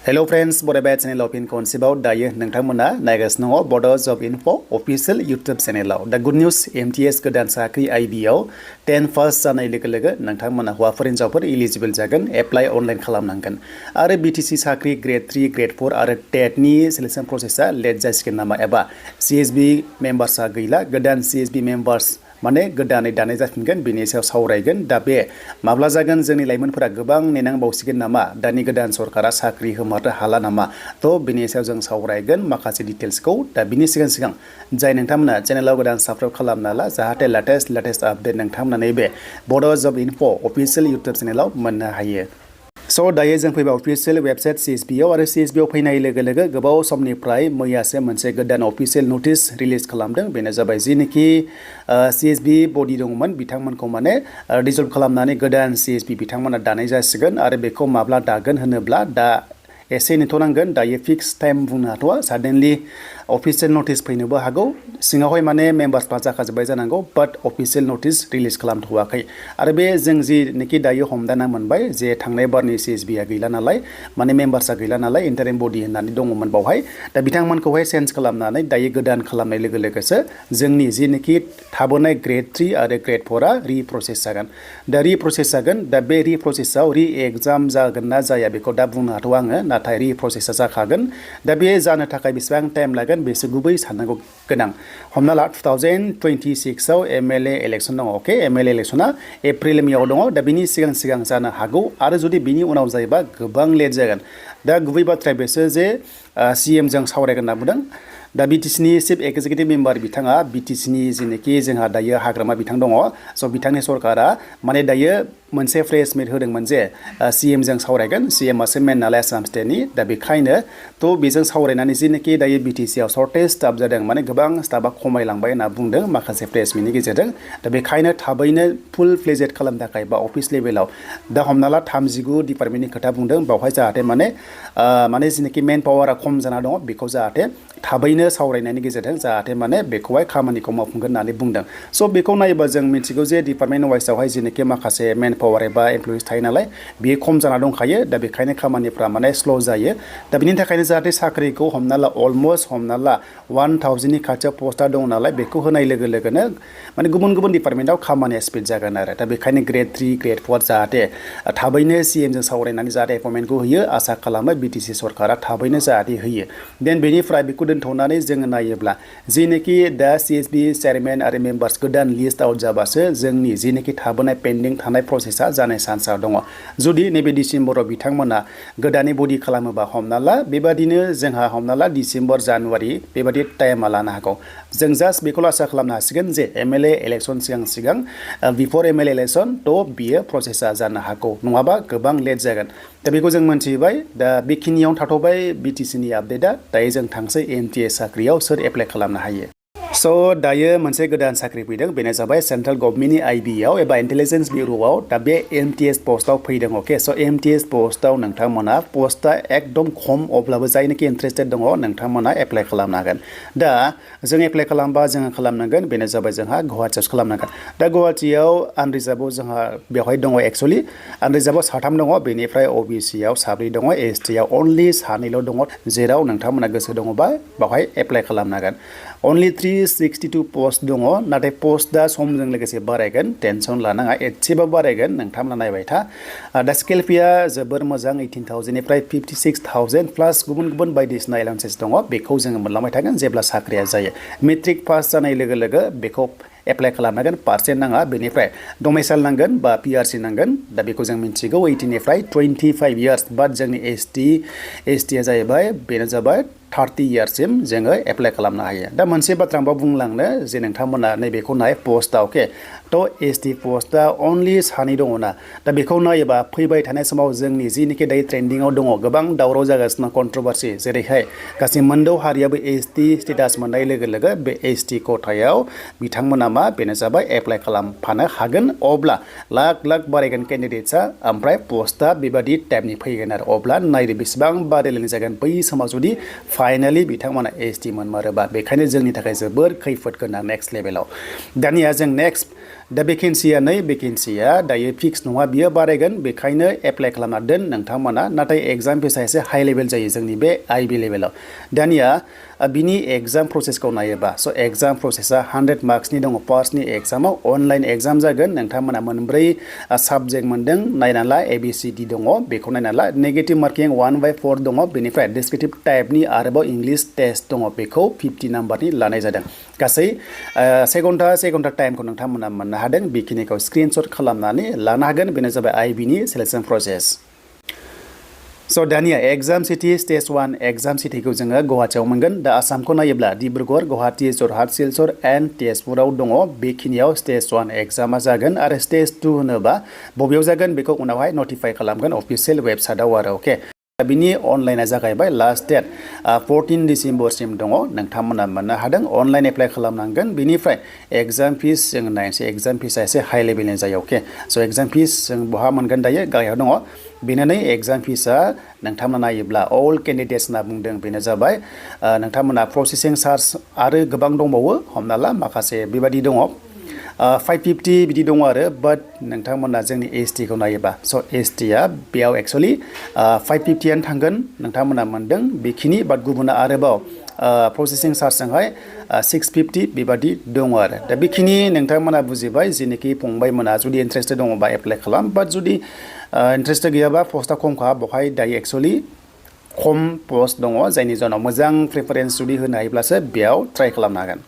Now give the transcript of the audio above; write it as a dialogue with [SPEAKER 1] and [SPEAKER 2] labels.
[SPEAKER 1] Hello friends, Bodoland channel of in concept dayo nongtangmona nagasno Bodo Job Info official YouTube channel. The good news MTS godan sakri IBO 10 first जानाय लोगो लोगो नोंथांमोना हौवाफोर हिनजावफोर eligible जागोन apply online खालामनांगोन आरो BTC साख्रि Gr-3 Gr-4 आरो TET नि selection processa late जासिगोन नामा एबा CSB members गैला गोदान CSB members माने गोदानै दानाय जाफिनगोन बेनि सायाव सावरायगोन दा बे माब्ला जागोन जोंनि लाइमोनफोरा गोबां नेनांबावसिगोन नामा दानि गोदान सरकारा साख्रि होमारनो हाला नामा थ' बेनि सायाव जों सावरायगोन माखासे डिटेल्सखौ दा बिनि सिगां जाय नोंथांमोना चेनेलाव गोदान साबस्क्राइब खालामना ला जाहाथे लेटेस्ट आपडेट नोंथांमोना नैबे बड' जब इनफो अफिशियेल इउटुब चेनेलाव मोननो हायो So दायो जों फैबाय अफिशियेल वेबसाइट CSB आव आरो CSB आव फैनाय लोगो लोगो गोबाव समनिफ्राय मैयासो मोनसे गोदान अफिशियेल नोटिस रिलिज खालामदों बेनो जाबाय जिनोखि CSB बडि दंमोन बिथांमोनखौ माने डिसल्भ खालामनानै गोदान CSB बिथांमोना दानाय जासिगोन आरो बेखौ माब्ला दागोन होनोब्ला दा एसे नेथ'नांगोन दायो फिक्स टाइम बुंनो हाथ'आ सडेनलि अफिशियेल नोटिस फैनोबो हागौ सिङावहाय माने मेम्बार्सफ्रा जाखाजोब्बाय जानांगौ बाट अफिशियेल नोटिस रिलिज खालामथ'वाखै आरो बे जों जिनोखि दायो हमदांना मोनबाय जे थांनाय बारनि CSB आ गैला नालाय माने मेम्बार्सआ गैला नालाय इन्टारिम बडि होननानै दङमोन बावहाय दा बिथांमोनखौहाय चेन्ज खालामनानै दायो गोदान खालामनाय लोगो लोगोसो जोंनि जिनोखि थाबोनाय Gr-3 आरो Gr-4 आ रिप्रसेस जागोन दा रिप्रसेस जागोन दा बे रिप्रसेसआव रि एग्जाम जागोन ना जाया बेखौ दा बुंनो हाथ'आ आङो नाथाय रिप्रसेसआ जाखागोन दा बे जानो थाखाय बेसेबां टाइम लागोन बेसो गुबै साननांगौ गोनां हमना ला 2026 आव MLA इलेक्शन दङ ओके MLA इलेक्शना एप्रिल मेआव दङ दा बिनि सिगां जानो हागौ आरो जुदि बिनि उनाव जायोबा गोबां लेट जागोन दा गुबै बाथ्राया बेसो जे CM जों सावरायगोन होनना बुंदों दा BTC नि चिफ एक्जिकिउटिभ मेम्बार बिथाङा BTC नि जिनोखि जोंहा दायो हाग्रामा बिथां दङ स' बिथांनि सरकारा माने दायो मोनसे प्रेस मिट होदोंमोन जे CM जों सावरायगोन CM आसो मेन नालाय आसाम स्टेटनि दा बेखायनो थ' बेजों सावरायनानै जिनोखि दायो BTC आव सर्टेज स्टाफ जादों माने गोबां स्टाफा खमायलांबाय होनना बुंदों माखासे प्रेस मिटनि गेजेरजों दा बेखायनो थाबैनो फुल फ्लेजेड खालामनो थाखाय बा अफिस लेभेलाव दा हमना ला 39 डिपार्टमेन्टनि खोथा बुंदों बावहाय जाहाथे माने जिनोखि मेन पावारा खम जाना दङ बेखौ जाहाथे थाबैनो सावरायनायनि गेजेरजों जाहाथे माने बेखौहाय खामानिखौ मावफुंगोन होननानै बुंदों स' बेखौ नायोबा जों मिथिगौ जे डिपार्टमेन्ट वाइसआवहाय जिनोखि माखासे मेन पावार एबा एमप्लयिज थायो नालाय बेयो खम जाना दंखायो दा बेखायनो खामानिफ्रा माने स्ल' जायो दा बिनि थाखायनो जाहाथे साख्रिखौ हमना ला अलमस्ट हमना ला 1000 नि खाथियाव पस्टआ दं नालाय बेखौ होनाय लोगो लोगोनो माने गुबुन डिपार्टमेन्टआव खामानिया स्पिड जागोन आरो दा बेखायनो Gr-3 Gr-4 जाहाथे थाबैनो CM जों सावरायनानै जाहाथे एपइन्टमेन्टखौ होयो आसा खालामो BTC सरकारा थाबैनो जाहाथे होयो देन बेनिफ्राय बेखौ दोनथ'नानै जोङो नायोब्ला जिनोखि दा CSB चेयारमेन आरो मेम्बार्स गोदान लिस्ट आउट जाबासो जोंनि जिनोखि थाबोनाय पेन्डिं थानाय प्रसेसा जानाय चान्सआ दङ जुदि नैबे डिसेम्बराव बिथांमोना गोदानै बडि खालामोबा हमना ला बेबादिनो जोंहा हमना ला डिसेम्बर जानुवारि बेबादि टाइमा लानो हागौ जों जास्ट बेखौल' आसा खालामनो हासिगोन जे MLA इलेक्शन सिगां बिफोर MLA इलेक्शन थ' बियो प्रसेसा जानो हागौ नङाबा गोबां लेट जागोन दा बेखौ जों मोनथिबाय दा बेखिनियावनो थाथ'बाय BTC नि आपडेटआ दायो जों थांसै MTS साख्रियाव सोर एप्लाइ खालामनो हायो स' दायो मोनसे गोदान साख्रि फैदों बेनो जाबाय सेन्ट्रेल गभर्नमेन्टनि IB आव एबा इन्टेलिजेन्स बिउर'आव दा बे MTS पस्टआव फैदों अके स' MTS पस्टआव नोंथांमोना पस्टआ एकदम खम अब्लाबो जायनोखि इन्ट्रेस्टेड दङ नोंथांमोना एप्लाइ खालामनो हागोन दा जों एप्लाइ खालामबा जोङो खालामनांगोन बेनो जाबाय जोंहा गुवाहाटियावसो खालामनांगोन दा गुवाहाटियाव आनरिजार्भआव जोंहा बेवहाय दङ एक्सुवेलि आनरिजार्भआव 3 दङ बेनिफ्राय OBC आव 2 दङ ST आव अनलि 2 दङ जेराव नोंथांमोना गोसो दङबा बेवहाय एप्लाइ खालामनांगोन अनलि 362 पोस्ट दङ नाथाय पोस्टआ समजों लोगोसे बारायगोन टेनसन लानाङा एसेबो बारायगोन नोंथांमोना नायबाय था दा स्केल फिया जोबोर मोजां 18,000 निफ्राय 56,000 प्लास गुबुन बायदिसिना एलाउन्सेस दङ बेखौ जोङो मोनलांबाय थागोन जेब्ला साख्रिया जायो मेट्रिक पास जानाय लोगो लोगो बेखौ एप्लाइ खालामनांगोन पार्सेन्ट नाङा बेनिफ्राय डोमिसाइल नांगोन बा PRC नांगोन दा बेखौ जों मिथिगौ 18 निफ्राय 25 इयार्स बाट जोंनि ST आ जाहैबाय बेनो जाबाय 30 इयार्ससिम जोङो एप्लाइ खालामनो हायो दा मोनसे बाथ्रा आंबो बुंलांनो जे नोंथांमोना नैबेखौ नाय पस्टआ अके थ' ST पस्टआ अनलि 2 दङना दा बेखौ नायोबा फैबाय थानाय समाव जोंनि जिनोखि दायो ट्रेन्डिंआव दङ गोबां दावराव जागासिनो कन्ट्रोभार्सि जेरैहाय गासै मोनद' हारियाबो ST स्टेटास मोननाय लोगो लोगो बे ST खथायाव बिथांमोना मा बेनो जाबाय एप्लाइ खालामफानो हागोन अब्ला लाख बारायगोन केन्डिडेट्सआ ओमफ्राय पस्टआ बेबादि टाइपनि फैगोन आरो अब्ला नायदो बेसेबां बादायलायनाय जागोन बै समाव जुदि फाइनालि बिथांमोना ST मोनमारोबा बेखायनो जोंनि थाखाय जोबोर खैफोद गोनां नेक्स्ट लेभेलाव दानिया जों नेक्स्ट दा भेकेन्सिया नै भेकेन्सिया दायो फिक्स नङा बियो बारायगोन बेखायनो एप्लाइ खालामना दोन नोंथांमोना नाथाय एग्जाम फिसा एसे हाई लेभेल जायो जोंनि बे आइबि लेभेलाव दानिया बिनि एग्जाम प्रसेसखौ नायोबा स' एग्जाम प्रसेसा 100 मार्क्सनि दङ फार्स्टनि एग्जामाव अनलाइन एग्जाम जागोन नोंथांमोना मोनब्रै साबजेक्ट मोनदों नायना ला ABCD दङ बेखौ नायना ला नेगेटिभ मार्किं 1/4 दङ बेनिफ्राय डिस्क्रिप्टिभ टाइपनि आरोबाव इंलिश टेस्ट दङ बेखौ 50 नाम्बारनि लानाय जादों गासै से घन्टा टाइमखौ नोंथांमोना मोननो हादों बेखिनिखौ स्क्रिनशट खालामनानै लानो हागोन बेनो जाबाय आइबिनि सिलेक्शन प्रसेस स' दानिया एग्जाम सिटि स्टेज 1 एग्जाम सिटिखौ जोङो गुवाहाटीआव मोनगोन दा आसामखौ नायोब्ला डिब्रुगड़ गुवाहाटी जरहाट सिलचर एन्ड तेजपुराव दङ बेखिनियाव स्टेज 1 एग्जामा जागोन आरो स्टेज 2 होनोबा बबेयाव जागोन बेखौ उनावहाय नटिफाइ खालामगोन अफिसियेल वेबसाइटआव आरो अके बिनि अनलाइना जागायबाय लास्ट डेट 14 डिसेम्बरसिम दङ नोंथांमोना मोननो हादों अनलाइन एप्लाइ खालामनांगोन बिनिफ्राय एग्जाम फिस जों नायनोसै एग्जाम फिसा एसे हाई लेभेलनि जायो अके स' एग्जाम फिस जों बहा मोनगोन दायो गाहायाव दङ बेनो नै एग्जाम फिसा नोंथांमोना नायोब्ला अल केन्डिडेट्स होनना बुंदों बेनो जाबाय नोंथांमोना प्रसेसिं चार्ज आरो गोबां दंबावो हमना ला माखासे बेबायदि दङ 550 बिदि दङ आरो बाट नोंथांमोना जोंनि ST खौ नायोबा स' STया बेयाव एक्चुअलि 550 आनो थांगोन नोंथांमोना मोनदों बेखिनि बाट गुबुना आरोबाव प्रसेसिं चार्जजोंहाय 650 बेबादि दङ आरो दा बेखिनि नोंथांमोना बुजिबाय जेनोखि फंबायमोना जुदि इन्ट्रेस्टेड दङबा एप्लाइ खालाम बाट जुदि इन्ट्रेस्टेड गैयाबा पस्टआ खमखा बेवहाय दायो एक्चुअलि खम पस्ट दङ जायनि जाहोनाव मोजां प्रिफारेन्स जुदि होनो हायोब्लासो बेयाव ट्राइ खालामनो हागोन